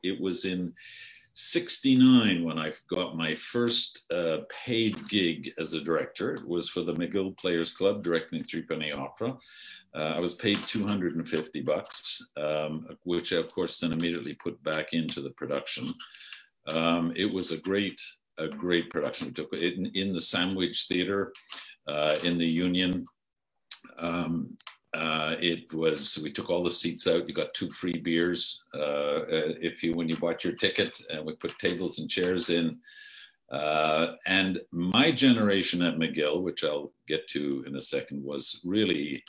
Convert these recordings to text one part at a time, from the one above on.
it was in '69 when I got my first paid gig as a director. It was for the McGill Players Club, directing Threepenny Opera. I was paid $250, which I, of course, then immediately put back into the production. It was a great production. We took it in the Sandwich Theatre in the Union. We took all the seats out. You got 2 free beers when you bought your ticket, and we put tables and chairs in. And my generation at McGill, which I'll get to in a second, was really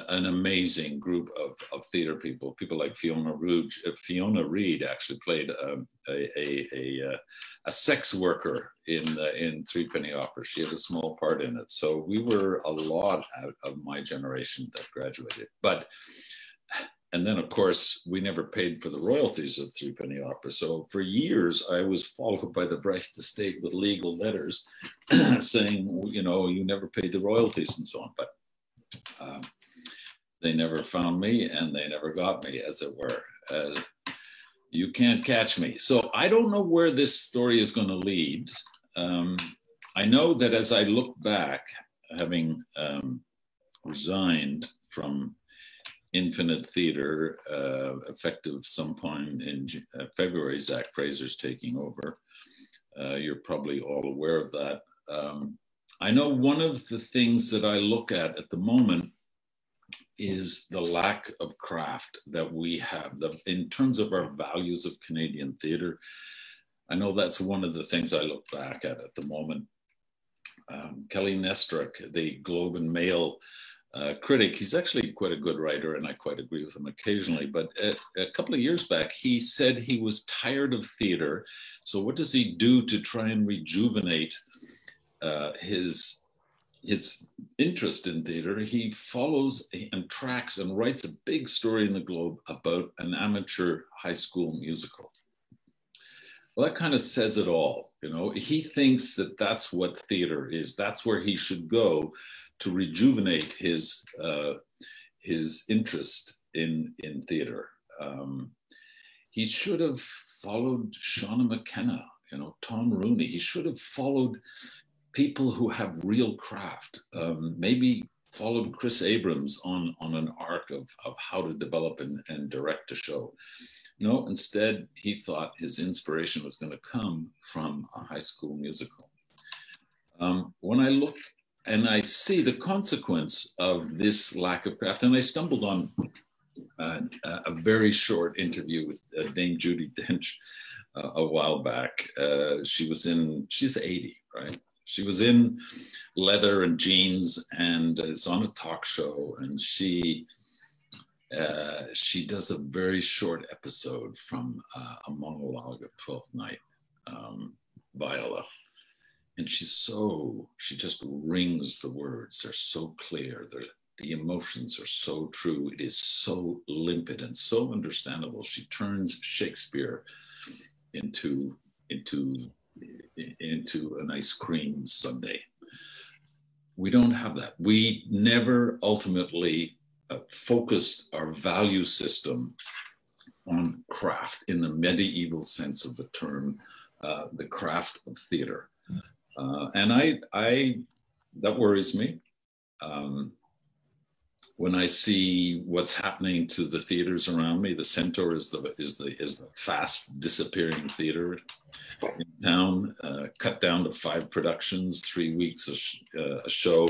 an amazing group of theater people. People like Fiona Reed actually played a sex worker in Threepenny Opera. She had a small part in it. So we were a lot out of my generation that graduated. And then, of course, we never paid for the royalties of Threepenny Opera. So for years, I was followed by the Brecht estate with legal letters saying, you never paid the royalties and so on. But they never found me, and they never got me, as it were. You can't catch me. So I don't know where this story is going to lead. I know that as I look back, having resigned from Infinite Theatre, effective sometime in February, Zach Fraser's taking over. You're probably all aware of that. I know one of the things that I look at the moment is the lack of craft that we have in terms of our values of Canadian theatre. I know that's one of the things I look back at the moment. Kelly Nestrick, the Globe and Mail critic, he's actually quite a good writer, and I quite agree with him occasionally, but a couple of years back, he said he was tired of theatre. So what does he do to try and rejuvenate his interest in theatre? He follows and tracks and writes a big story in the Globe about an amateur high school musical. Well, that kind of says it all. He thinks that that's what theatre is. That's where he should go to rejuvenate his interest in theatre. He should have followed Shauna McKenna, Tom Rooney. He should have followed people who have real craft, maybe followed Chris Abrams on an arc of how to develop and direct a show. No, instead, he thought his inspiration was going to come from a high school musical. When I look and I see the consequence of this lack of craft, and I stumbled on a very short interview with Dame Judi Dench a while back. She's 80, right? She was in leather and jeans and is on a talk show, and she does a very short episode from a monologue of Twelfth Night, Viola. And she just rings the words. They're so clear. The emotions are so true. It is so limpid and so understandable. She turns Shakespeare into an ice cream sundae. We don't have that. We never ultimately focused our value system on craft in the medieval sense of the term, the craft of theatre. And that worries me. When I see what's happening to the theaters around me, the Centaur is the fast disappearing theater in town, cut down to 5 productions, 3 weeks a show.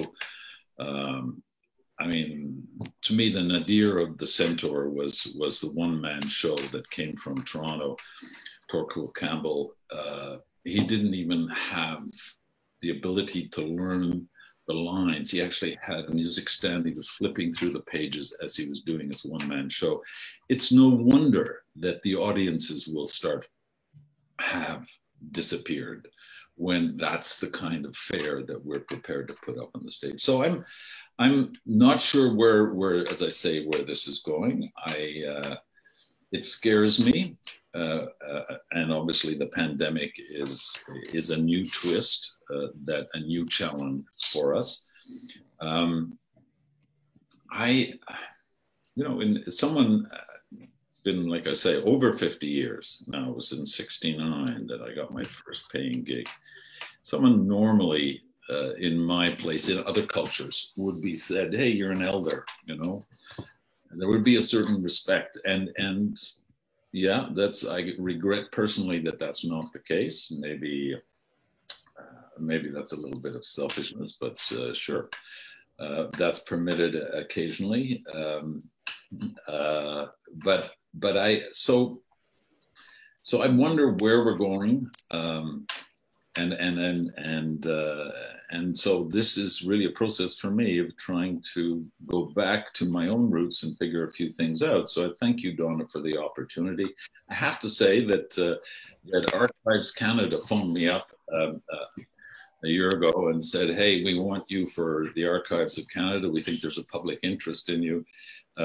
I mean, to me, the nadir of the Centaur was the one-man show that came from Toronto, Torquil Campbell. He didn't even have the ability to learn the lines. He actually had a music stand. He was flipping through the pages as he was doing his one-man show. It's no wonder that the audiences will have disappeared when that's the kind of fare that we're prepared to put up on the stage. So I'm not sure where, as I say, where this is going. It scares me. And obviously the pandemic is a new twist, a new challenge for us. Someone been, like I say, over 50 years. Now, it was in '69 that I got my first paying gig. Someone normally in my place, in other cultures, would be said, hey, you're an elder, you know, and there would be a certain respect. And yeah, I regret personally that that's not the case. Maybe that's a little bit of selfishness, but sure, that's permitted occasionally. But so I wonder where we're going, and so this is really a process for me of trying to go back to my own roots and figure a few things out. So I thank you, Donna, for the opportunity. I have to say that Archives Canada phoned me up a year ago and said, hey, we want you for the Archives of Canada. We think there's a public interest in you.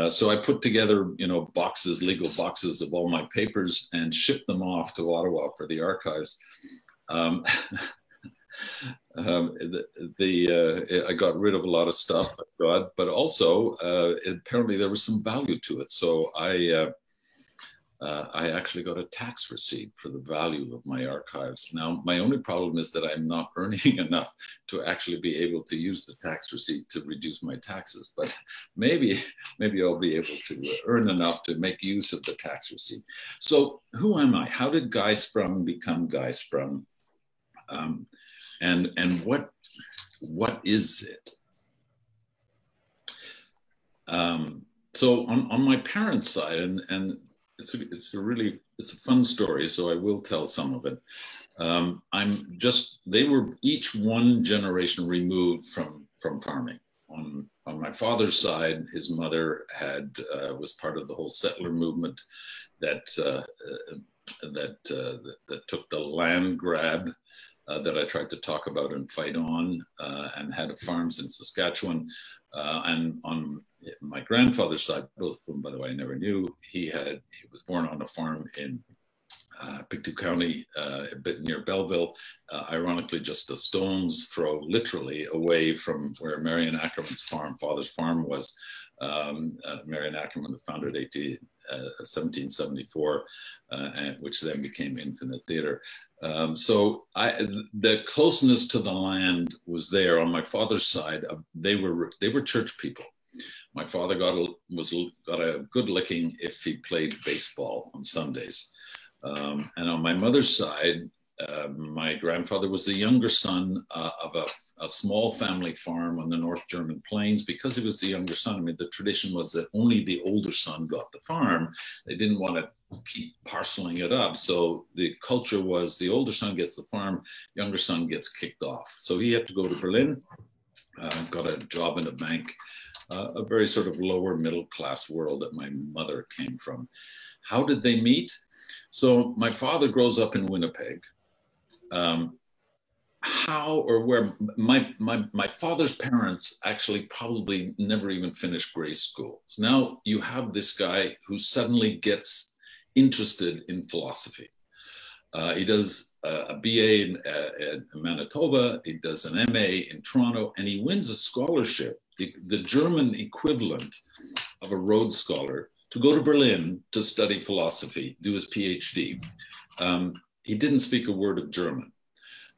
So I put together, you know, legal boxes of all my papers and shipped them off to Ottawa for the archives. I got rid of a lot of stuff, but also apparently there was some value to it. So I actually got a tax receipt for the value of my archives. Now, my only problem is that I'm not earning enough to actually be able to use the tax receipt to reduce my taxes. But maybe I'll be able to earn enough to make use of the tax receipt. So who am I? How did Guy Sprung become Guy Sprung? And what is it? So on my parents' side, and it's a fun story, so I will tell some of it. They were each one generation removed from farming. On my father's side, his mother was part of the whole settler movement that took the land grab that I tried to talk about and fight on, and had farms in Saskatchewan. And on my grandfather's side, both of them, by the way, I never knew, he was born on a farm in Pictou County, a bit near Belleville, ironically just a stone's throw, literally, away from where Marion Ackerman's father's farm was. Marion Ackerman founded 1774, which then became Infinite Theatre. So the closeness to the land was there. On my father's side, they were church people. My father got a good licking if he played baseball on Sundays. And on my mother's side, my grandfather was the younger son of a small family farm on the North German plains. Because he was the younger son, I mean, the tradition was that only the older son got the farm. They didn't want to keep parceling it up. So the culture was the older son gets the farm, younger son gets kicked off. So he had to go to Berlin, got a job in a bank, a very sort of lower middle class world that my mother came from. How did they meet? So my father grows up in Winnipeg. How or where my father's parents actually probably never even finished grade school. So now you have this guy who suddenly gets interested in philosophy. He does a BA in Manitoba, he does an MA in Toronto, and he wins a scholarship, the German equivalent of a Rhodes Scholar, to go to Berlin to study philosophy, do his PhD. He didn't speak a word of German.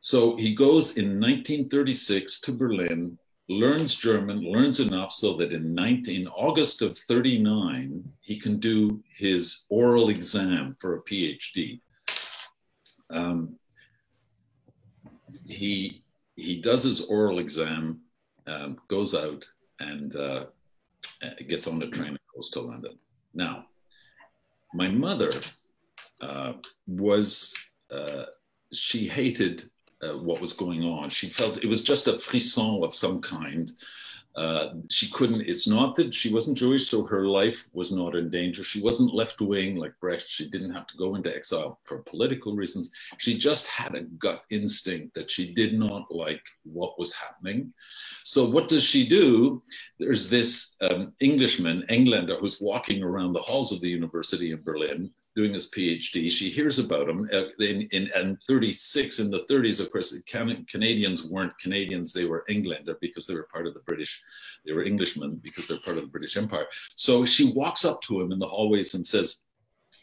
So he goes in 1936 to Berlin, learns German, learns enough so that in August of 39, he can do his oral exam for a PhD. He does his oral exam, goes out and gets on the train and goes to London. Now, my mother she hated what was going on. She felt it was just a frisson of some kind. She couldn't, it's not that she wasn't Jewish, so her life was not in danger. She wasn't left-wing like Brecht. She didn't have to go into exile for political reasons. She just had a gut instinct that she did not like what was happening. So what does she do? There's this Englander, who's walking around the halls of the university in Berlin doing his PhD. She hears about him in 36. In the 30s, of course, Canadians weren't Canadians, they were Englander because they were part of the British, they were Englishmen because they're part of the British Empire. So she walks up to him in the hallways and says,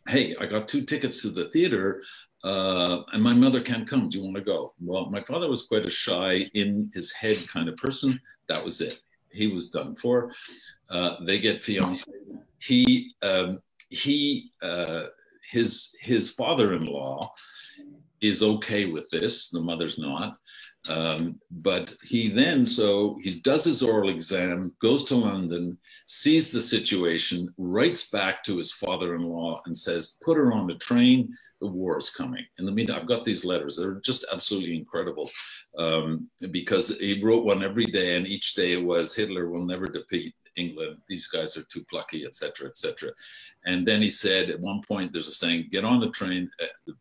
hey, I got 2 tickets to the theater and my mother can't come. Do you want to go? Well, my father was quite a shy, in his head kind of person. That was it. He was done for. They get fiancé. He, his father-in-law is okay with this. The mother's not. But he then, so he does his oral exam, goes to London, sees the situation, writes back to his father-in-law and says, put her on the train, the war is coming. In the meantime, I've got these letters. They're just absolutely incredible because he wrote one every day, and each day it was, Hitler will never defeat England. These guys are too plucky, etc., etc. And then he said, at one point, there's a saying, get on the train,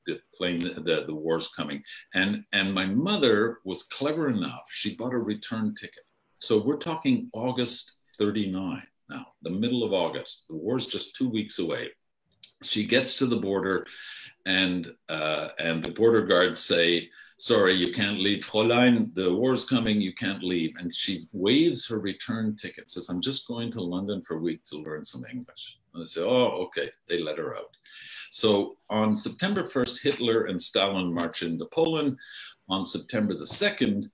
the plane, the war's coming. And my mother was clever enough. She bought a return ticket. So we're talking August 39 now, the middle of August. The war's just 2 weeks away. She gets to the border, and the border guards say, sorry, you can't leave. Fräulein, the war's coming, you can't leave. And she waives her return ticket, says, I'm just going to London for a week to learn some English. And I say, oh, okay, they let her out. So on September 1st, Hitler and Stalin march into Poland. On September the 2nd,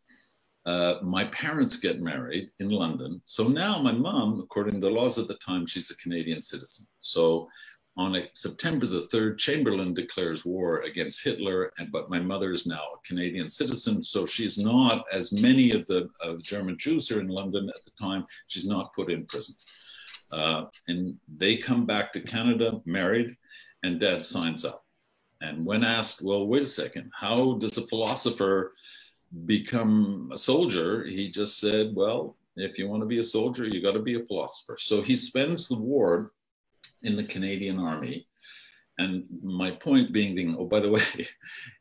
my parents get married in London. So now my mom, according to the laws of the time, she's a Canadian citizen. So on September the 3rd, Chamberlain declares war against Hitler, but my mother is now a Canadian citizen, so she's not, as many of the German Jews here in London at the time, she's not put in prison. And they come back to Canada, married, and Dad signs up. And when asked, well, wait a second, how does a philosopher become a soldier? He just said, well, if you want to be a soldier, you got to be a philosopher. So he spends the war in the Canadian Army. And my point being, oh, by the way,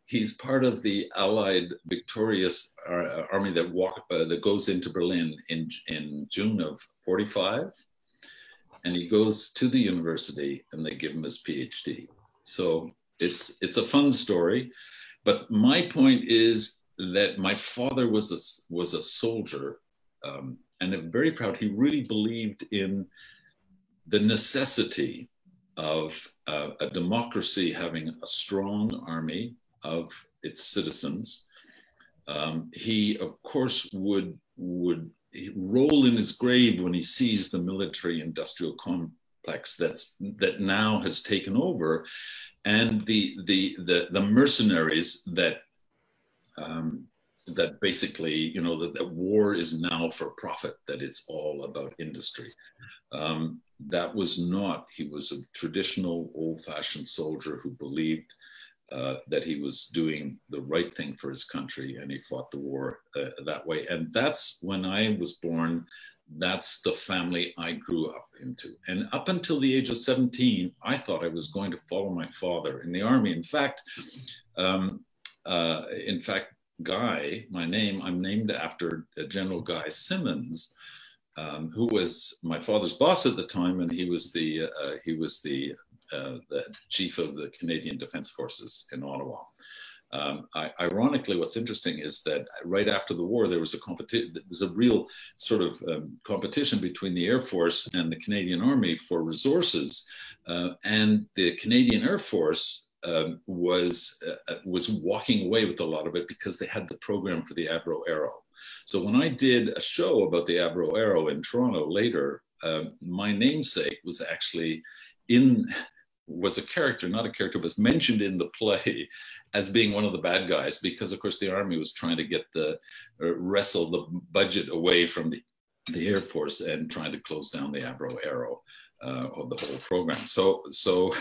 he's part of the Allied victorious army that goes into Berlin in June of 45. And he goes to the university and they give him his PhD. So it's a fun story. But my point is that my father was a soldier, and I'm very proud. He really believed in the necessity of a democracy having a strong army of its citizens. He, of course, would roll in his grave when he sees the military-industrial complex that now has taken over, and the mercenaries that basically, you know, that war is now for profit, that it's all about industry. That was not, he was a traditional old-fashioned soldier who believed that he was doing the right thing for his country, and he fought the war that way. And that's when I was born. That's the family I grew up into. And up until the age of 17, I thought I was going to follow my father in the army. In fact, Guy, my name, I'm named after General Guy Simmons, who was my father's boss at the time, and he was the chief of the Canadian Defense Forces in Ottawa. Ironically, what's interesting is that right after the war, there was a competition. There was a real sort of competition between the Air Force and the Canadian Army for resources, and the Canadian Air Force was walking away with a lot of it because they had the program for the Avro Arrow. So when I did a show about the Avro Arrow in Toronto later, my namesake was actually was a character, not a character, was mentioned in the play as being one of the bad guys, because of course the army was trying to get wrestle the budget away from the Air Force and trying to close down the Avro Arrow of the whole program. So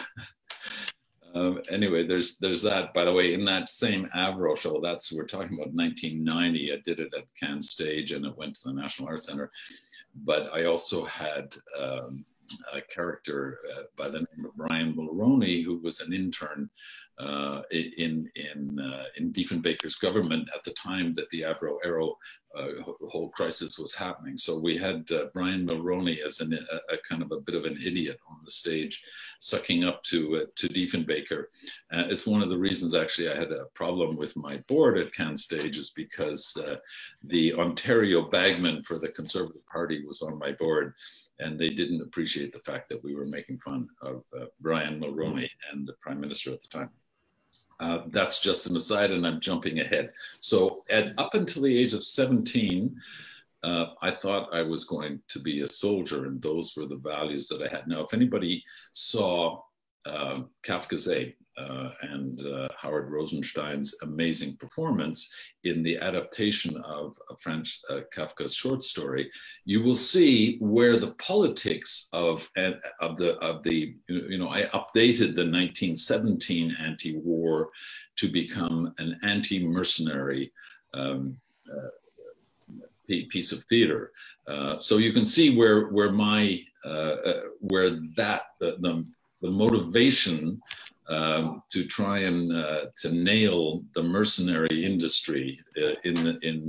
anyway, there's that. By the way, in that same Avro show, we're talking about 1990. I did it at Cannes Stage, and it went to the National Arts Center. But I also had a character by the name of Brian Mulroney, who was an intern in Diefenbaker's government at the time that the Avro-Arrow whole crisis was happening. So we had Brian Mulroney as a kind of a bit of an idiot on the stage, sucking up to Diefenbaker. It's one of the reasons actually I had a problem with my board at CanStage, is because the Ontario bagman for the Conservative Party was on my board, and they didn't appreciate the fact that we were making fun of Brian Mulroney and the Prime Minister at the time. That's just an aside, and I'm jumping ahead. So up until the age of 17, I thought I was going to be a soldier, and those were the values that I had. Now, if anybody saw Kafka's Aid and Howard Rosenstein's amazing performance in the adaptation of Franz Kafka's short story, you will see where the politics of the I updated the 1917 anti-war to become an anti-mercenary piece of theater. So you can see where the motivation to try and to nail the mercenary industry in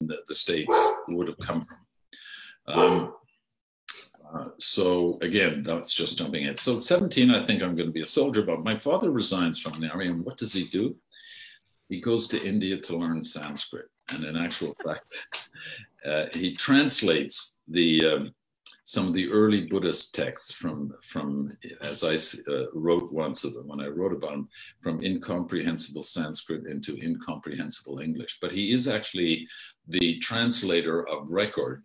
the States would have come from. So again, that's just jumping in. So at 17, I think I'm going to be a soldier, but my father resigns from the army, and what does he do? He goes to India to learn Sanskrit, and in actual fact, he translates some of the early Buddhist texts from as I wrote once of them when I wrote about them, from incomprehensible Sanskrit into incomprehensible English. But he is actually the translator of record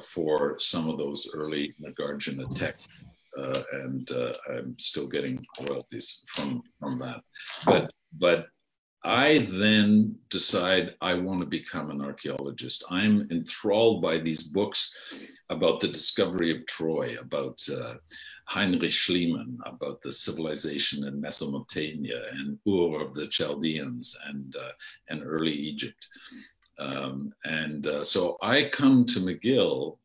for some of those early Nagarjuna texts, and I'm still getting royalties from that. But I then decide I want to become an archaeologist. I'm enthralled by these books about the discovery of Troy, about Heinrich Schliemann, about the civilization in Mesopotamia and Ur of the Chaldeans and early Egypt. So I come to McGill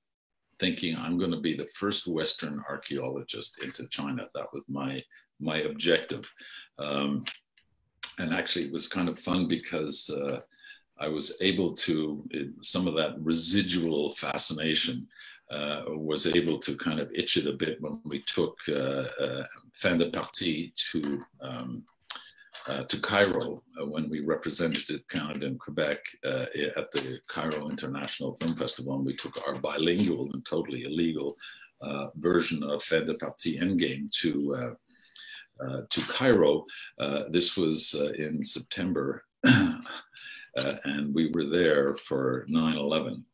thinking I'm going to be the first Western archaeologist into China. That was my objective. And actually, it was kind of fun because I was able to, some of that residual fascination was able to kind of itch it a bit when we took Fin de Partie to Cairo, when we represented Canada and Quebec at the Cairo International Film Festival, and we took our bilingual and totally illegal version of Fin de Partie Endgame to Cairo. This was in September, and we were there for 9/11.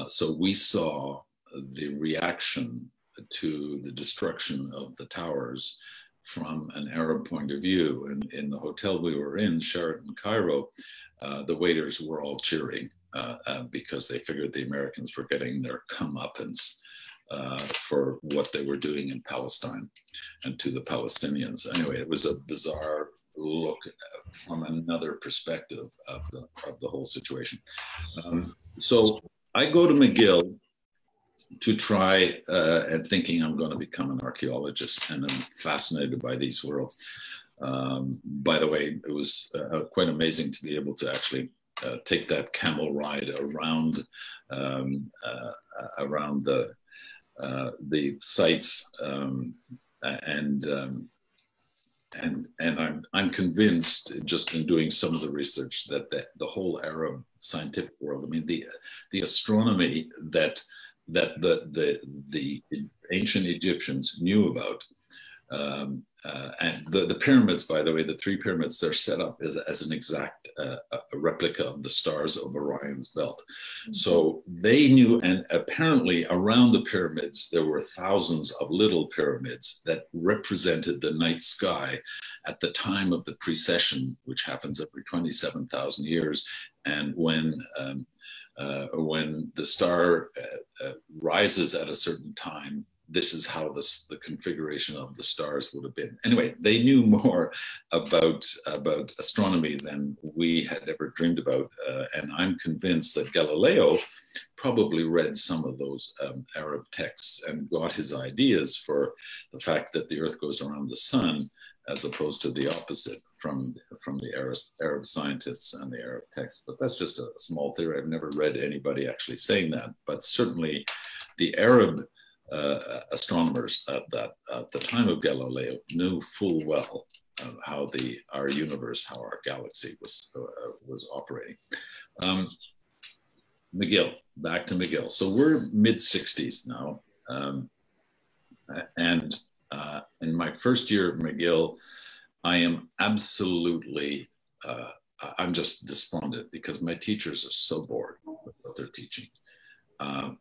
So we saw the reaction to the destruction of the towers from an Arab point of view. And in the hotel we were in, Sheraton, Cairo, the waiters were all cheering because they figured the Americans were getting their comeuppance for what they were doing in Palestine and to the Palestinians. Anyway, it was a bizarre look from another perspective of the whole situation. So I go to McGill to try and thinking I'm going to become an archaeologist, and I'm fascinated by these worlds. By the way, it was quite amazing to be able to actually take that camel ride around the sites, and I'm convinced, just in doing some of the research, that the whole Arab scientific world, I mean, the astronomy that the ancient Egyptians knew about, and the pyramids, by the way, the 3 pyramids, they're set up as an exact replica of the stars of Orion's belt. Mm-hmm. So they knew, and apparently around the pyramids, there were thousands of little pyramids that represented the night sky at the time of the precession, which happens every 27,000 years. And when the star rises at a certain time, this is how the configuration of the stars would have been. Anyway, they knew more about astronomy than we had ever dreamed about. And I'm convinced that Galileo probably read some of those Arab texts and got his ideas for the fact that the Earth goes around the sun as opposed to the opposite from the Arab scientists and the Arab texts. But that's just a small theory. I've never read anybody actually saying that, but certainly the Arab astronomers at the time of Galileo knew full well how our universe, how our galaxy was operating. McGill, back to McGill. So we're mid-60s now, and in my first year at McGill, I am absolutely, I'm just despondent because my teachers are so bored with what they're teaching.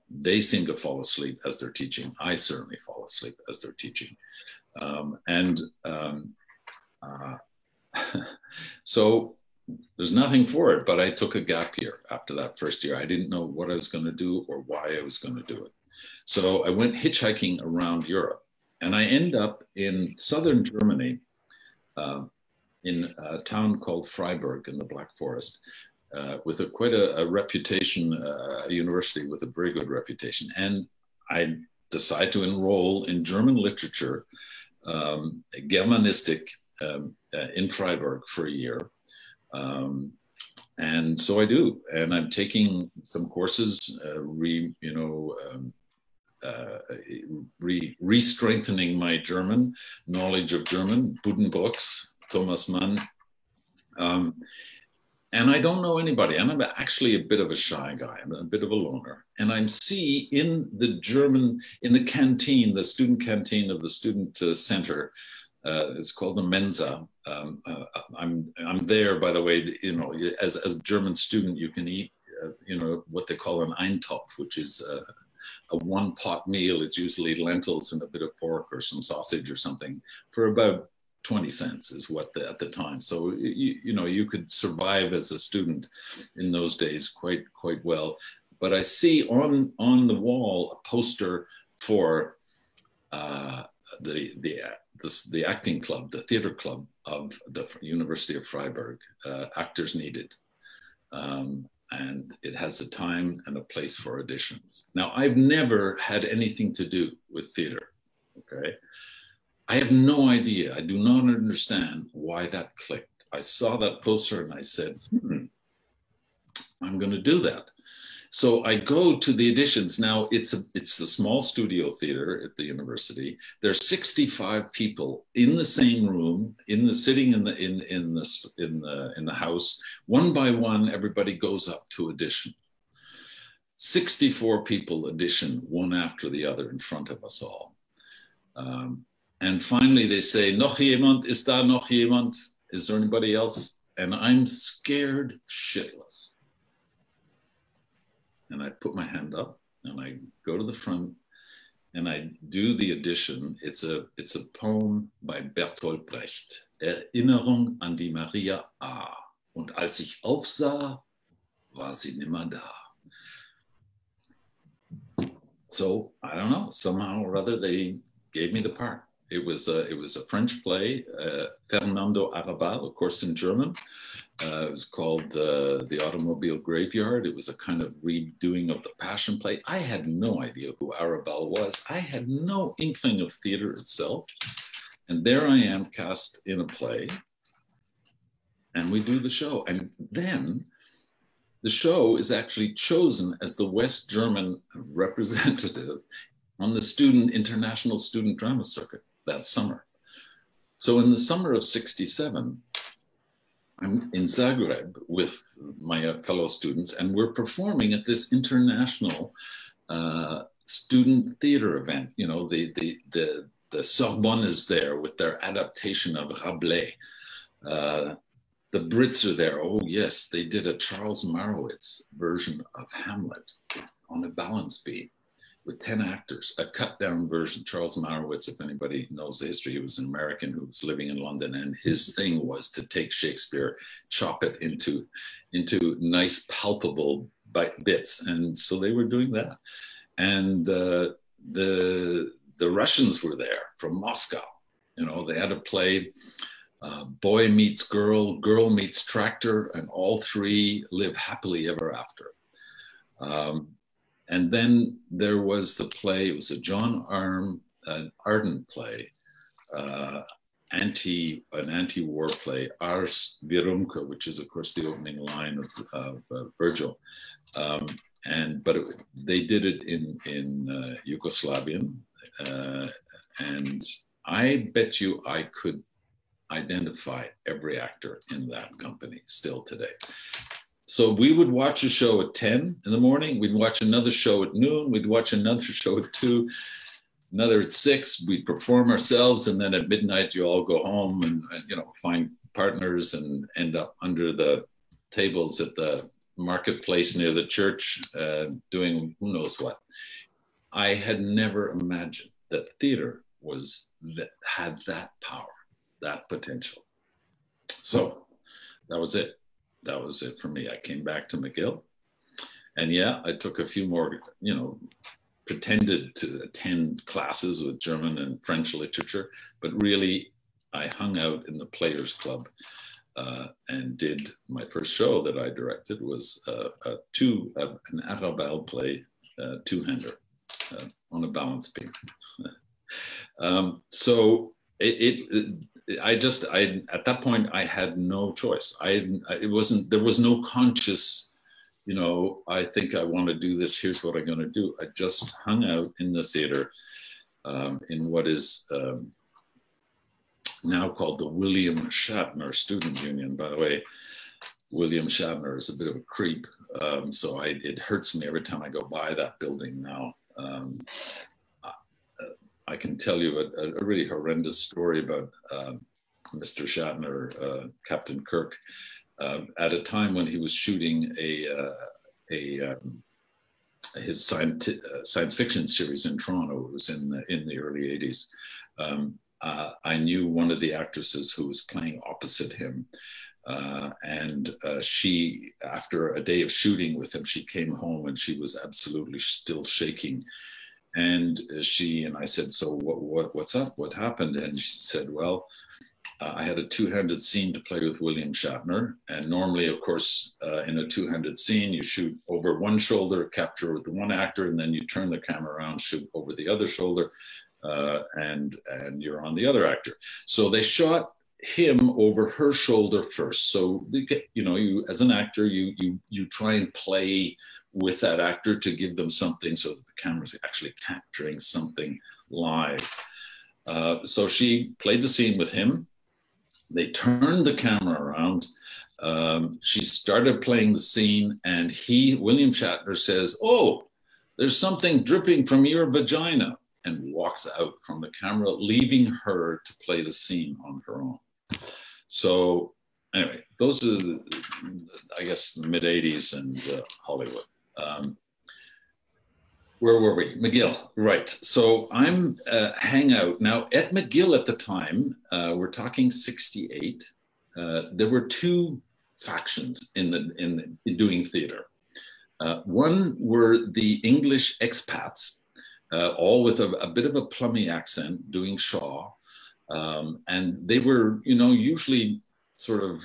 They seem to fall asleep as they're teaching. I certainly fall asleep as they're teaching. So there's nothing for it, but I took a gap year after that first year. I didn't know what I was going to do or why I was going to do it. So I went hitchhiking around Europe, and I end up in southern Germany, in a town called Freiburg in the Black Forest, with quite a reputation, a university with a very good reputation. And I decided to enroll in German literature, Germanistic, in Freiburg for a year. And so I do, and I'm taking some courses, re-strengthening my German, knowledge of German, Buddenbrooks, Thomas Mann. And I don't know anybody, and I'm actually a bit of a shy guy. I'm a bit of a loner. And I see in the canteen, the student canteen of the student center, it's called the Mensa. I'm there, by the way. As a German student, you can eat, what they call an Eintopf, which is a one-pot meal. It's usually lentils and a bit of pork or some sausage or something for about 20 cents is what at the time. So you could survive as a student in those days quite well. But I see on the wall a poster for the acting club, the theater club of the University of Freiburg, Actors Needed. And it has a time and a place for auditions. Now, I've never had anything to do with theater, okay? I have no idea. I do not understand why that clicked. I saw that poster and I said, I'm going to do that. So I go to the auditions. Now it's the small studio theater at the university. There's 65 people in the same room, sitting in the house. One by one, everybody goes up to audition. 64 people audition one after the other in front of us all. And finally they say, noch jemand? Ist da noch jemand? Is there anybody else? And I'm scared shitless. And I put my hand up and I go to the front and I do the audition. It's a poem by Bertolt Brecht. Erinnerung an die Maria A. Und als ich aufsah, war sie nimmer da. So I don't know, somehow or other they gave me the part. It was a French play, Fernando Arrabal, of course, in German. It was called The Automobile Graveyard. It was a kind of redoing of the Passion Play. I had no idea who Arrabal was. I had no inkling of theater itself. And there I am cast in a play. And we do the show. And then the show is actually chosen as the West German representative on the International Student Drama Circuit that summer. So in the summer of '67, I'm in Zagreb with my fellow students, and we're performing at this international student theater event. You know, the Sorbonne is there with their adaptation of Rabelais. The Brits are there. Oh yes, they did a Charles Marowitz version of Hamlet on a balance beam with 10 actors, a cut down version. Charles Marowitz, if anybody knows the history, he was an American who was living in London, and his thing was to take Shakespeare, chop it into nice palpable bits. And so they were doing that. And the Russians were there from Moscow. You know, they had a play, boy meets girl, girl meets tractor, and all three live happily ever after. And then there was the play, it was a John Arden play, an anti-war play, Ars Virumque, which is of course the opening line of Virgil. They did it in Yugoslavian, and I bet you I could identify every actor in that company still today. So we would watch a show at 10 in the morning, we'd watch another show at noon, we'd watch another show at 2, another at 6, we'd perform ourselves, and then at midnight you all go home and find partners and end up under the tables at the marketplace near the church doing who knows what. I had never imagined that theater had that power, that potential. So that was it. That was it for me. I came back to McGill, and yeah, I took a few more, pretended to attend classes with German and French literature, but really I hung out in the Players Club and did my first show that I directed was an Arabelle play, two-hander on a balance beam. So at that point I had no choice. There was no conscious, I think I want to do this, here's what I'm going to do. I just hung out in the theater in what is now called the William Shatner Student Union. By the way, William Shatner is a bit of a creep, so it hurts me every time I go by that building now. I can tell you a really horrendous story about Mr. Shatner, Captain Kirk, at a time when he was shooting his science fiction series in Toronto. It was in the early 80s. I knew one of the actresses who was playing opposite him. And she, after a day of shooting with him, she came home and she was absolutely still shaking. And I said, so what's up? What happened? And she said, well, I had a two-handed scene to play with William Shatner. And normally, of course, in a two-handed scene, you shoot over one shoulder, capture with the one actor, and then you turn the camera around, shoot over the other shoulder, and you're on the other actor. So they shot him over her shoulder first. So you as an actor, you try and play with that actor to give them something so that the camera's actually capturing something live. So she played the scene with him. They turned the camera around. She started playing the scene, and William Shatner says, "Oh, there's something dripping from your vagina," and walks out from the camera, leaving her to play the scene on her own. So anyway, those are, I guess, the mid 80s and Hollywood. Where were we? McGill, right. So I'm hang out. Now at McGill at the time, we're talking 68, there were two factions in doing theater. One were the English expats, all with a bit of a plummy accent, doing Shaw. And they were, usually sort of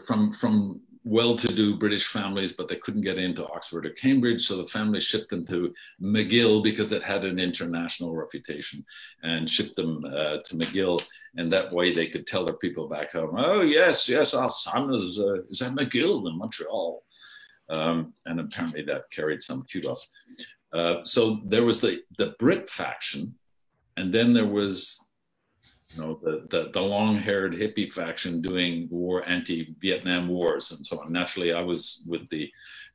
from well-to-do British families, but they couldn't get into Oxford or Cambridge, so the family shipped them to McGill because it had an international reputation, and shipped them to McGill, and that way they could tell their people back home, "Oh yes, our son is at McGill in Montreal," and apparently that carried some kudos. So there was the Brit faction, and then there was the long-haired hippie faction doing anti-Vietnam wars and so on. Naturally, I was with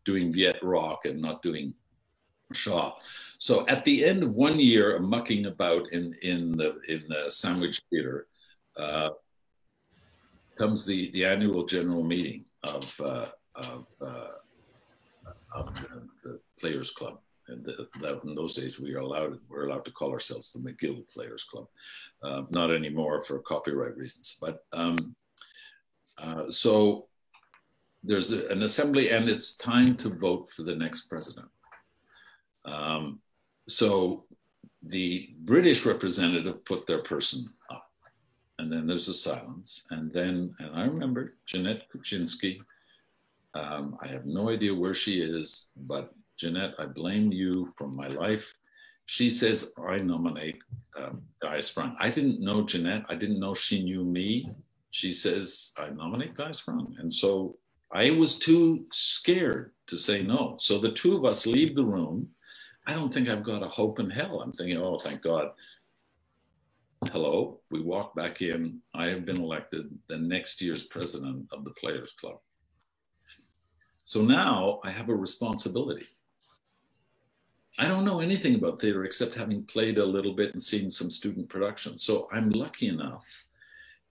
doing Viet Rock and not doing Shaw. So at the end of one year of mucking about in the Sandwich Theater, comes the annual general meeting of the Players Club. And in those days, we were allowed to call ourselves the McGill Players Club. Not anymore for copyright reasons. But so there's an assembly, and it's time to vote for the next president. So the British representative put their person up, and then there's a silence. And I remember Jeanette Kuczynski. I have no idea where she is, but Jeanette, I blame you for my life. she says, I nominate Guy Sprung. I didn't know Jeanette. I didn't know she knew me. She says, I nominate Guy Sprung. And so I was too scared to say no. So the two of us leave the room. I don't think I've got a hope in hell. I'm thinking, oh, thank God. Hello. We walk back in. I have been elected the next year's president of the Players Club. So now I have a responsibility. I don't know anything about theater except having played a little bit and seen some student productions. So I'm lucky enough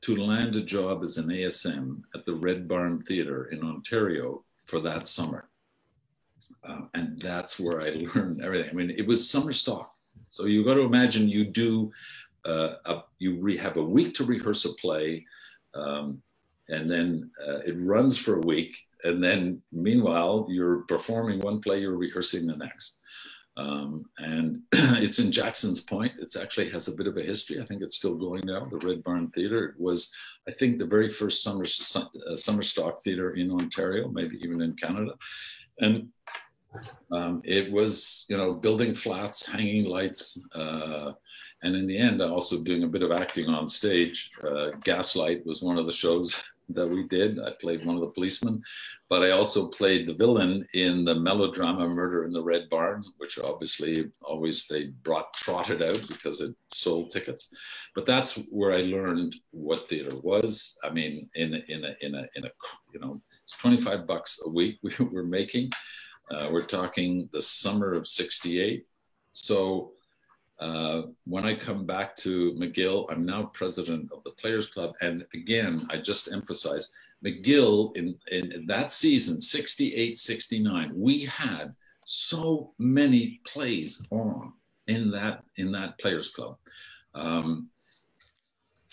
to land a job as an ASM at the Red Barn Theatre in Ontario for that summer. And that's where I learned everything. I mean, it was summer stock. So you got to imagine you do, you have a week to rehearse a play, and then it runs for a week. And then meanwhile, you're performing one play, you're rehearsing the next. And it's in Jackson's Point. It actually has a bit of a history. I think it's still going now, the Red Barn Theatre. It was, I think, the very first summer stock theatre in Ontario, maybe even in Canada. And it was, you know, building flats, hanging lights. And in the end, also doing a bit of acting on stage. Gaslight was one of the shows that we did. I played one of the policemen, but I also played the villain in the melodrama Murder in the Red Barn, which obviously always they trotted out because it sold tickets. But that's where I learned what theater was. I mean, in a you know, it's $25 a week we were making. We're talking the summer of '68. So when I come back to McGill, I'm now president of the Players Club. And again, I just emphasize McGill in that season, '68, '69, we had so many plays on in that Players Club.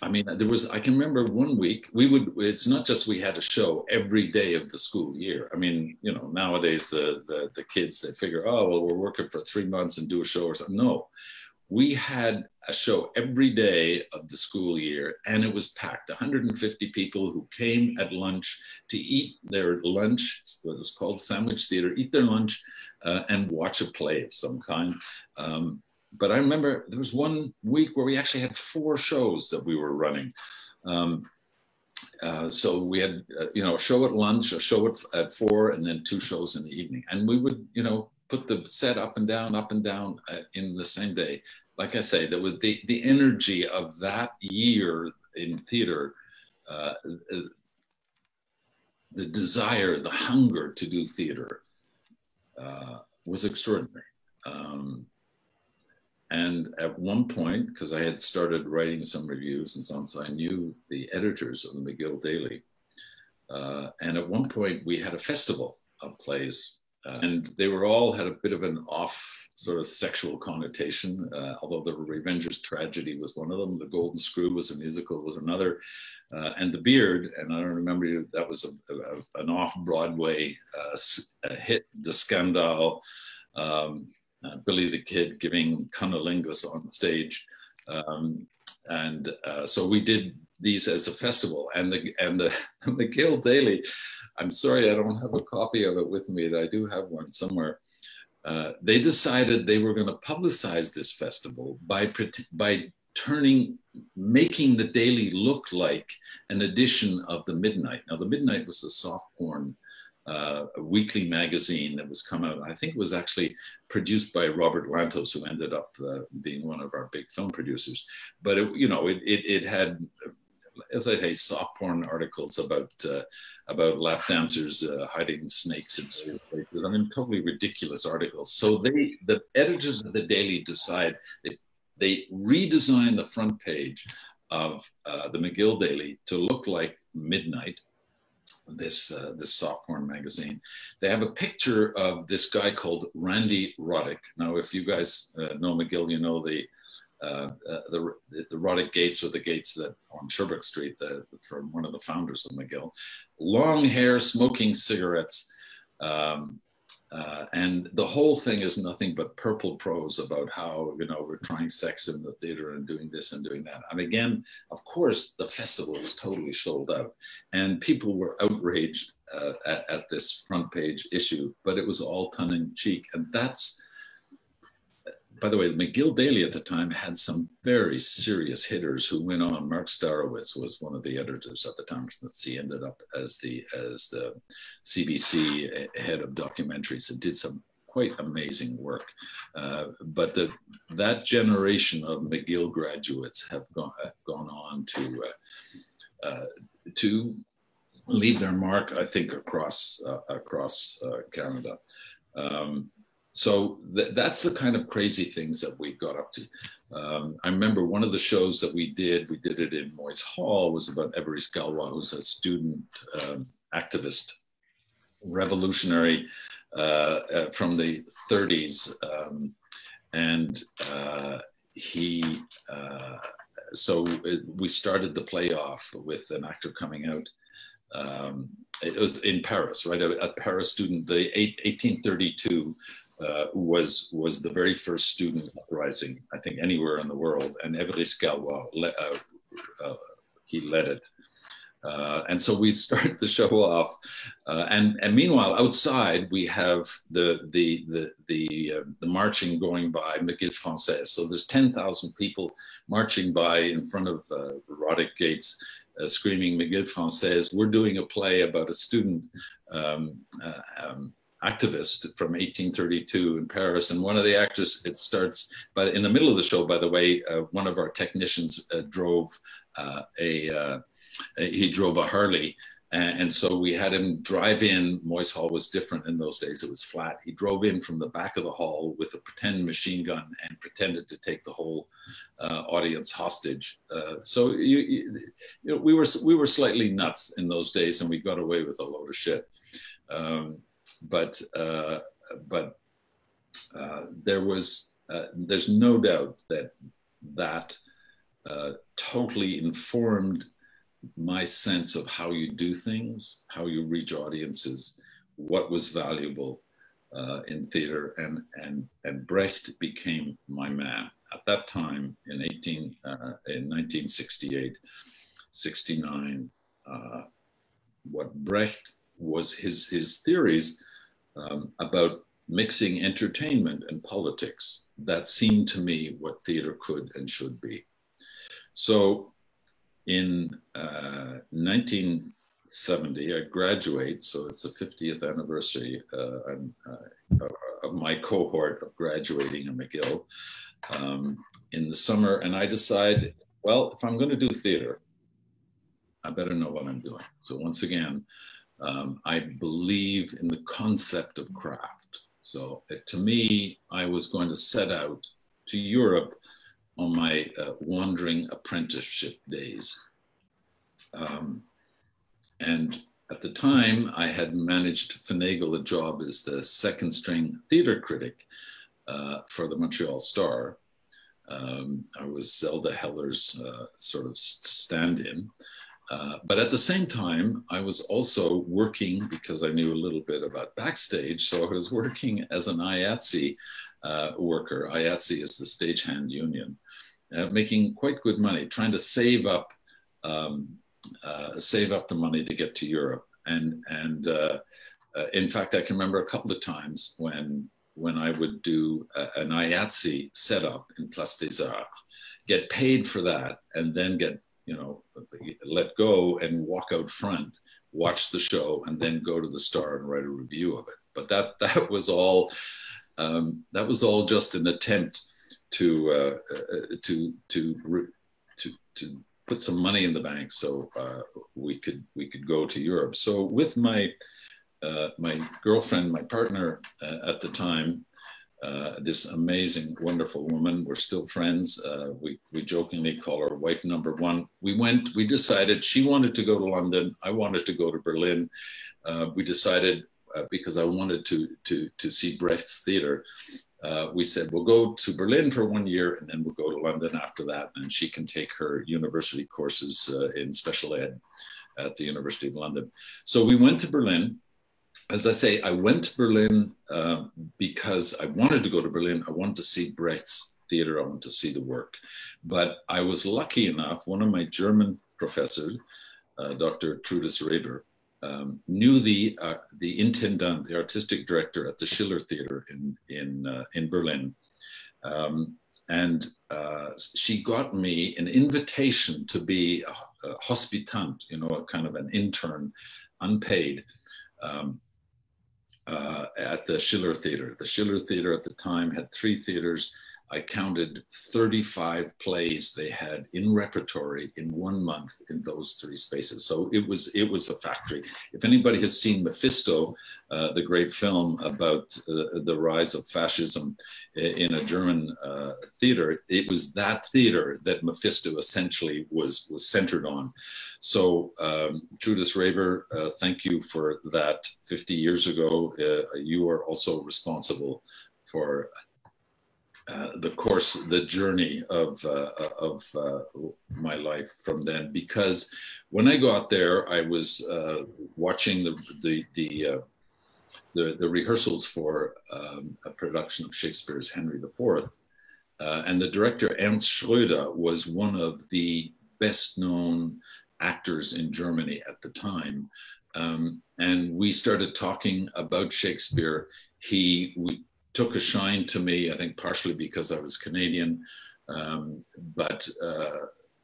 I mean, there was, I can remember one week it's not just we had a show every day of the school year. I mean, you know, nowadays the kids, they figure, oh, well, we're working for 3 months and do a show or something. No. We had a show every day of the school year, and it was packed. 150 people who came at lunch to eat their lunch, what was called sandwich theater, eat their lunch and watch a play of some kind. But I remember there was one week where we actually had 4 shows that we were running. So we had, you know, a show at lunch, a show at 4, and then 2 shows in the evening. And we would, you know, put the set up and down in the same day. Like I say, there was the energy of that year in theater, the desire, the hunger to do theater was extraordinary. And at one point, because I had started writing some reviews and so on, so I knew the editors of the McGill Daily. And at one point we had a festival of plays. And they were all had a bit of an off sort of sexual connotation, although the Revenger's Tragedy was one of them. The Golden Screw was a musical, was another. And The Beard, and I don't remember, that was an off-Broadway hit, the Scandal, Billy the Kid giving cunnilingus on stage. So we did these as a festival, and the McGill Daily, I'm sorry I don't have a copy of it with me. I do have one somewhere. They decided they were going to publicize this festival by making the Daily look like an edition of the Midnight. Now, the Midnight was a soft porn weekly magazine that was come out. I think it was actually produced by Robert Lantos, who ended up being one of our big film producers. But it had, as I say, soft porn articles about lap dancers hiding snakes in places. I mean, totally ridiculous articles. So the editors of the Daily decide that they redesign the front page of the McGill Daily to look like Midnight, this soft porn magazine. They have a picture of this guy called Randy Roddick. Now, if you guys know McGill, you know the Roddick Gates, or the gates that on Sherbrooke Street, from one of the founders of McGill. Long hair, smoking cigarettes, and the whole thing is nothing but purple prose about how, we're trying sex in the theater and doing this and doing that. And again, of course, the festival was totally sold out, and people were outraged at this front page issue, but it was all tongue in cheek. And by the way, McGill Daily at the time had some very serious hitters who went on. Mark Starowitz was one of the editors at the time. He ended up as the CBC head of documentaries and did some quite amazing work. But that generation of McGill graduates have gone on to leave their mark, I think, across Canada. So that's the kind of crazy things that we got up to. I remember one of the shows that we did it in Moyes Hall, was about Évariste Galois, who's a student activist, revolutionary from the 30s. We started the play off with an actor coming out. It was in Paris, right? A Paris student, the 1832 was the very first student uprising, I think, anywhere in the world. And Évariste Galois, he led it. And so we start the show off, and meanwhile outside we have the marching going by McGill Française. So there's 10,000 people marching by in front of Roddick Gates, screaming McGill Française. We're doing a play about a student activist from 1832 in Paris, and one of the actors, it starts, but in the middle of the show, by the way, one of our technicians drove a Harley, and so we had him drive in. Moyes Hall was different in those days, it was flat. He drove in from the back of the hall with a pretend machine gun and pretended to take the whole audience hostage. So you know, we were slightly nuts in those days, and we got away with a load of shit. There's no doubt that totally informed my sense of how you do things, how you reach audiences, what was valuable in theater, and Brecht became my man. At that time, in 1968, 69, what Brecht was, his theories about mixing entertainment and politics, that seemed to me what theater could and should be. So in 1970, I graduate, so it's the 50th anniversary of my cohort of graduating at McGill in the summer, and I decide, well, if I'm going to do theater, I better know what I'm doing. So once again, I believe in the concept of craft. So to me, I was going to set out to Europe on my wandering apprenticeship days. And at the time, I had managed to finagle a job as the second string theater critic for the Montreal Star. I was Zelda Heller's sort of stand-in. But at the same time, I was also working, because I knew a little bit about backstage, so I was working as an IATSE worker. IATSE is the stagehand union, making quite good money, trying to save up the money to get to Europe. And in fact, I can remember a couple of times when I would do an IATSE setup in Place des Arts, get paid for that, and then get, let go and walk out front, watch the show, and then go to the Star and write a review of it. But that was all just an attempt to put some money in the bank so we could go to Europe. So with my girlfriend, my partner at the time, this amazing, wonderful woman, we're still friends. We jokingly call her wife number one. We decided she wanted to go to London. I wanted to go to Berlin. We decided, because I wanted to see Brecht's theater, we said, we'll go to Berlin for 1 year and then we'll go to London after that. And she can take her university courses in special ed at the University of London. So we went to Berlin. As I say, I went to Berlin because I wanted to go to Berlin. I wanted to see Brecht's theater. I wanted to see the work. But I was lucky enough, one of my German professors, Dr. Trudis Rader, knew the intendant, the artistic director at the Schiller Theater in Berlin. And she got me an invitation to be a hospitant, you know, a kind of an intern, unpaid, at the Schiller Theater. The Schiller Theater at the time had 3 theaters. I counted 35 plays they had in repertory in 1 month in those 3 spaces. So it was a factory. If anybody has seen Mephisto, the great film about the rise of fascism in a German theater, it was that theater that Mephisto essentially was centered on. So Judith Raber, thank you for that 50 years ago. You are also responsible for the journey of my life from then, because when I got there, I was watching the rehearsals for a production of Shakespeare's Henry IV, and the director Ernst Schröder was one of the best known actors in Germany at the time, and we started talking about Shakespeare. We took a shine to me, I think partially because I was Canadian, and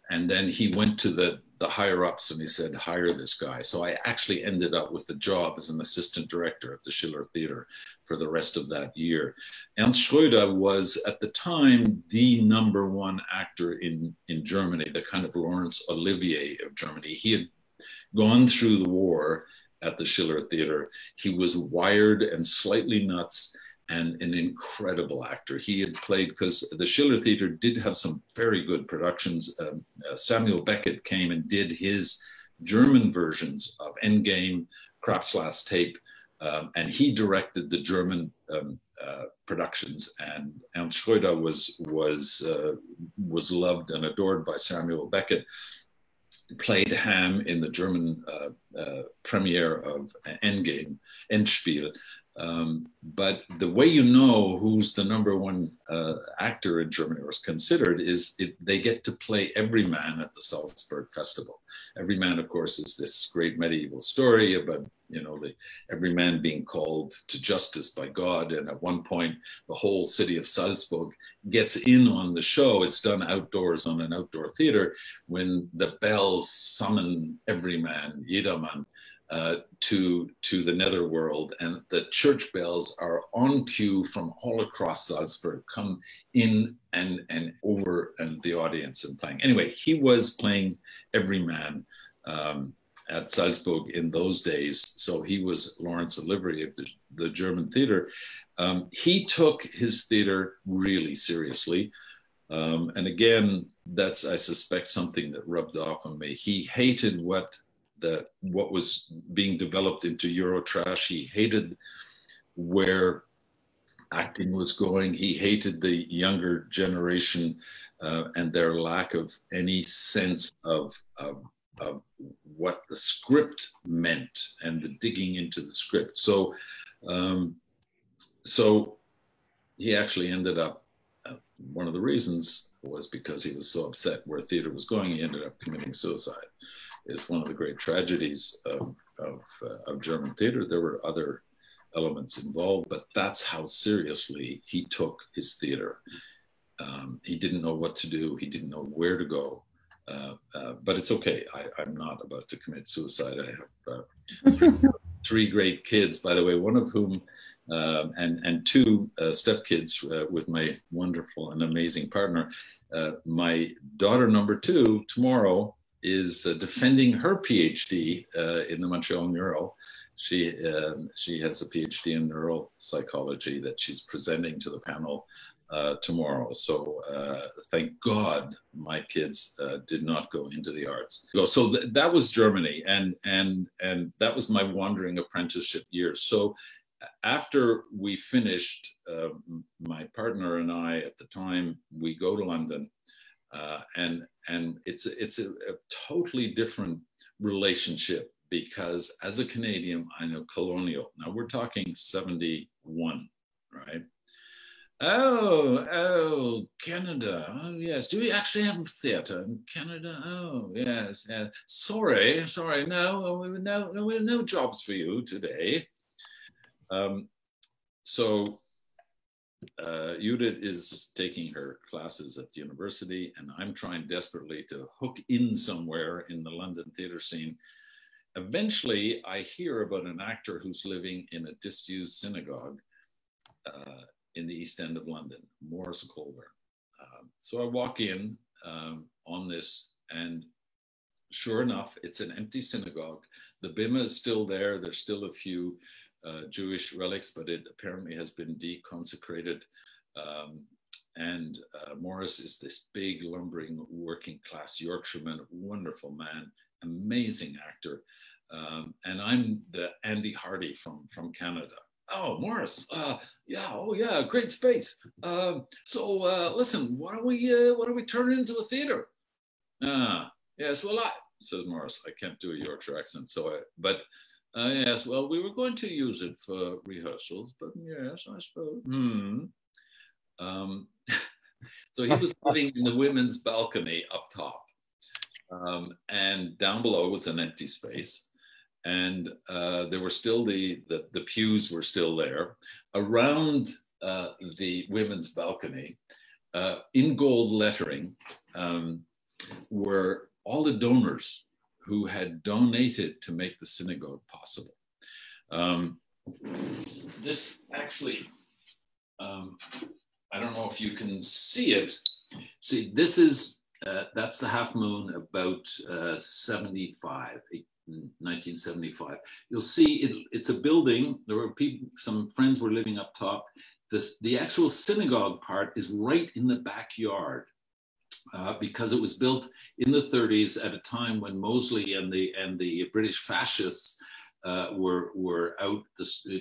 then he went to the higher ups and he said, hire this guy. So I actually ended up with the job as an assistant director at the Schiller Theater for the rest of that year. Ernst Schröder was at the time the #1 actor in Germany, the kind of Laurence Olivier of Germany. He had gone through the war at the Schiller Theater. He was wired and slightly nuts, and an incredible actor. He had played, because the Schiller Theater did have some very good productions. Samuel Beckett came and did his German versions of Endgame, Krapp's Last Tape, and he directed the German productions. And Ernst Schröder was loved and adored by Samuel Beckett. Played Ham in the German premiere of Endgame, Endspiel. But the way you know who's the #1 actor in Germany or is considered is they get to play Everyman at the Salzburg Festival. Everyman, of course, is this great medieval story about, you know, the everyman being called to justice by God. And at one point, the whole city of Salzburg gets in on the show. It's done outdoors on an outdoor theater when the bells summon everyman, jedermann, to the netherworld, and the church bells are on cue from all across Salzburg, come in and over and the audience and playing. Anyway, he was playing Everyman at Salzburg in those days. So he was Laurence Olivier of the German theater. He took his theater really seriously. And again, that's, I suspect, something that rubbed off on me. He hated what was being developed into Eurotrash. He hated where acting was going. He hated the younger generation and their lack of any sense of what the script meant and the digging into the script. So he actually ended up, one of the reasons was because he was so upset where theater was going, he ended up committing suicide. It's one of the great tragedies of German theater. There were other elements involved, but that's how seriously he took his theater. He didn't know what to do. He didn't know where to go. But it's okay. I'm not about to commit suicide. I have 3 great kids, by the way, one of whom, and 2 stepkids with my wonderful and amazing partner. My daughter #2 tomorrow is defending her PhD in the Montreal Neuro. She has a PhD in neuropsychology that she's presenting to the panel tomorrow. So thank God my kids did not go into the arts. So that was Germany, and that was my wandering apprenticeship years. So after we finished, my partner and I at the time, we go to London, and it's a totally different relationship, because as a Canadian, I know colonial. Now we're talking 71, right? Oh, Canada. Oh, yes. Do we actually have a theater in Canada? Oh, yes. Sorry. No jobs for you today. So Judith is taking her classes at the university, and I'm trying desperately to hook in somewhere in the London theatre scene. Eventually, I hear about an actor who's living in a disused synagogue in the East End of London, Morris Colburn. So I walk in on this, and sure enough, it's an empty synagogue. The bima is still there. There's still a few Jewish relics, but it apparently has been deconsecrated. And Morris is this big, lumbering, working class Yorkshireman, wonderful man, amazing actor. And I'm the Andy Hardy from Canada. Oh, Morris, yeah, oh yeah, great space. So listen, why don't we turn it into a theater? Yes, well, says Morris. I can't do a Yorkshire accent, so yes, well, we were going to use it for rehearsals, but yes, I suppose. So he was living in the women's balcony up top, and down below was an empty space. And there were still the pews were still there. Around the women's balcony, in gold lettering, were all the donors who had donated to make the synagogue possible. This actually, I don't know if you can see it. See, this is, that's the half moon about 1975. You'll see it's a building. There were people, some friends were living up top. The actual synagogue part is right in the backyard because it was built in the 30s at a time when Mosley and the British fascists were out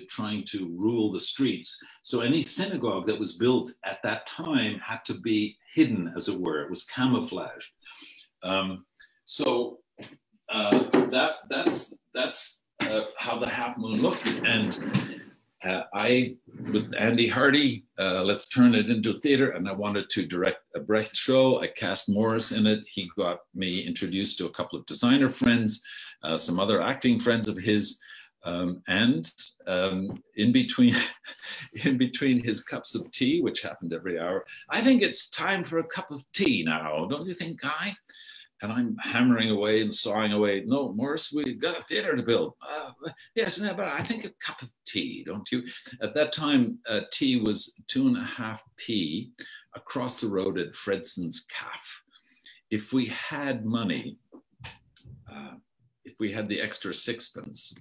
trying to rule the streets. So any synagogue that was built at that time had to be hidden, as it were. It was camouflaged. That's how the half moon looked. And I, with Andy Hardy, let's turn it into theater. And I wanted to direct a Brecht show. I cast Morris in it. He got me introduced to a couple of designer friends, some other acting friends of his. In between his cups of tea, which happened every hour, I think it's time for a cup of tea now. Don't you think, Guy? And I'm hammering away and sawing away. No, Morris, we've got a theater to build. Yes, no, but I think a cup of tea, don't you? At that time, tea was 2.5p across the road at Fredson's Calf. If we had money, if we had the extra sixpence,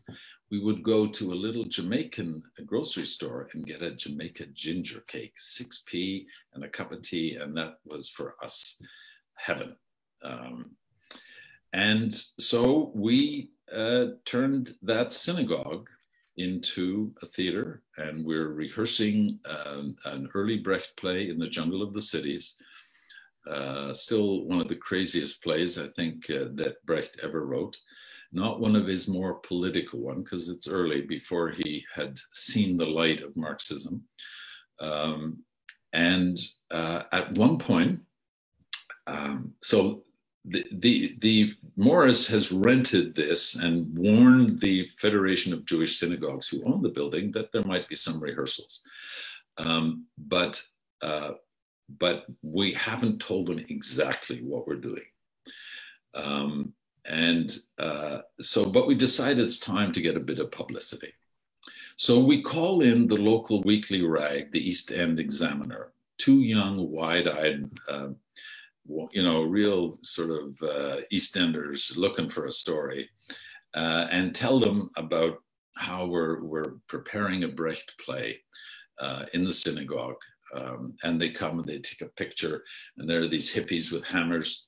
we would go to a little Jamaican grocery store and get a Jamaica ginger cake, 6p and a cup of tea, and that was for us heaven. And so we turned that synagogue into a theater, and we're rehearsing an early Brecht play in the jungle of the cities. Still one of the craziest plays, I think, that Brecht ever wrote. Not one of his more political ones, because it's early, before he had seen the light of Marxism. At one point, so the Morris has rented this and warned the Federation of Jewish Synagogues, who own the building, that there might be some rehearsals. But we haven't told them exactly what we're doing. But we decided it's time to get a bit of publicity. So we call in the local weekly rag, the East End Examiner, two young, wide-eyed, real sort of EastEnders looking for a story, and tell them about how we're preparing a Brecht play in the synagogue. And they come and they take a picture, and there are these hippies with hammers.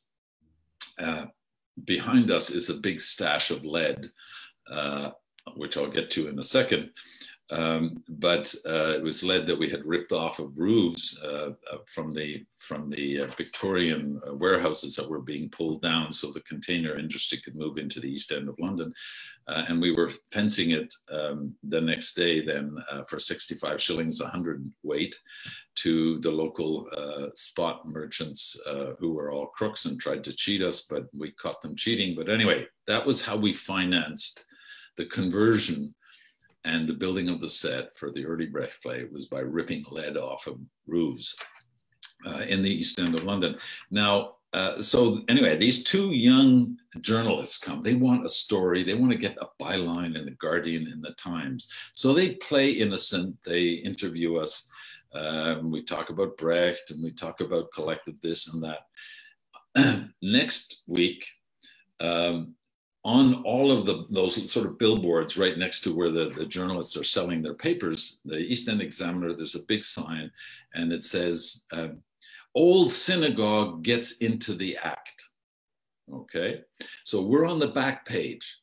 Behind us is a big stash of lead, which I'll get to in a second. But it was lead that we had ripped off of roofs from the Victorian warehouses that were being pulled down so the container industry could move into the East End of London. And we were fencing it the next day then for 65 shillings, 100 weight, to the local spot merchants who were all crooks and tried to cheat us, but we caught them cheating. But anyway, that was how we financed the conversion And the building of the set for the early Brecht play was by ripping lead off of roofs in the East End of London. Now, so anyway, these two young journalists come. They want a story. They want to get a byline in the Guardian, in the Times. So they play innocent. They interview us. We talk about Brecht and we talk about collective this and that. Next week, on all of those sort of billboards right next to where the journalists are selling their papers, the East End Examiner, there's a big sign and it says, Old Synagogue gets into the act. Okay, so we're on the back page.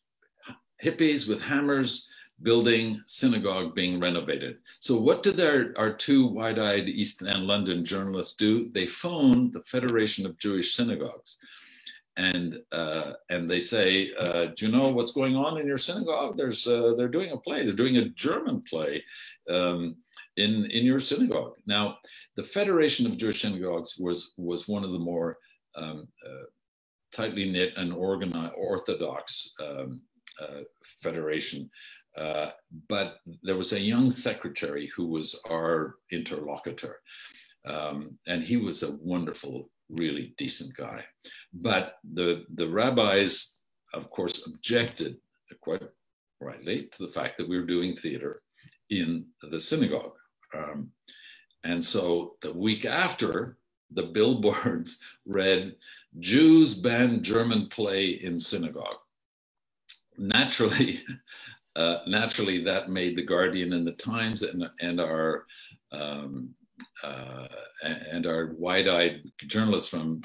Hippies with hammers building synagogue being renovated. So what did our two wide-eyed East End London journalists do? They phone the Federation of Jewish Synagogues. And they say, do you know what's going on in your synagogue? They're doing a play. They're doing a German play in your synagogue. Now, the Federation of Jewish Synagogues was one of the more tightly knit and organized Orthodox federation. But there was a young secretary who was our interlocutor. And he was a wonderful, really decent guy. But the rabbis, of course, objected quite rightly to the fact that we were doing theater in the synagogue. And so the week after, the billboards read, Jews ban German play in synagogue. Naturally, that made the Guardian and the Times and our wide-eyed journalists from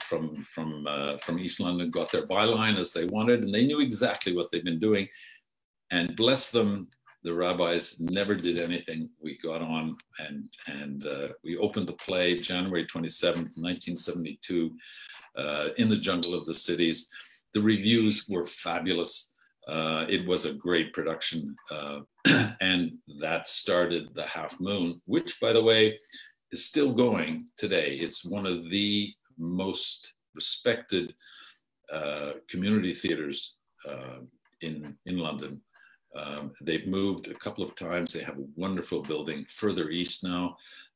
East London got their byline as they wanted, and they knew exactly what they've been doing. And bless them, the rabbis never did anything. We got on and we opened the play January 27th, 1972, in the jungle of the cities. The reviews were fabulous. It was a great production. And that started the Half Moon, which, by the way, is still going today. It's one of the most respected community theaters in London. They've moved a couple of times. They have a wonderful building further east now,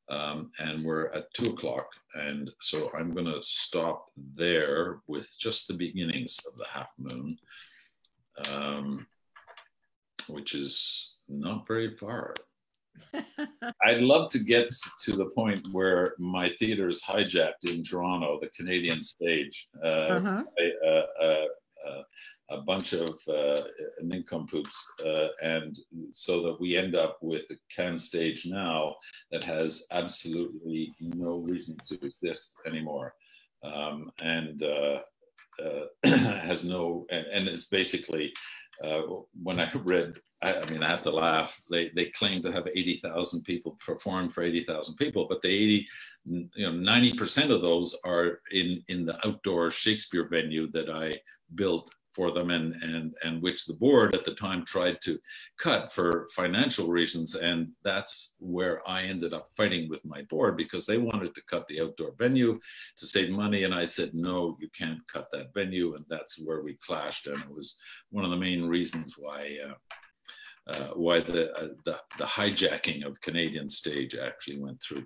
and we're at 2 o'clock. And so I'm going to stop there with just the beginnings of the Half Moon, which is not very far. I'd love to get to the point where my theater's hijacked in Toronto, the Canadian stage. A bunch of nincompoops, and so that we end up with a Can stage now that has absolutely no reason to exist anymore, and has no, and it's basically, when I read, I mean, I have to laugh. They claim to have 80,000 people perform for 80,000 people, but the 90% of those are in the outdoor Shakespeare venue that I built for them, and which the board at the time tried to cut for financial reasons. And that's where I ended up fighting with my board, because they wanted to cut the outdoor venue to save money. And I said, no, you can't cut that venue. And that's where we clashed. And it was one of the main reasons why the hijacking of Canadian stage actually went through.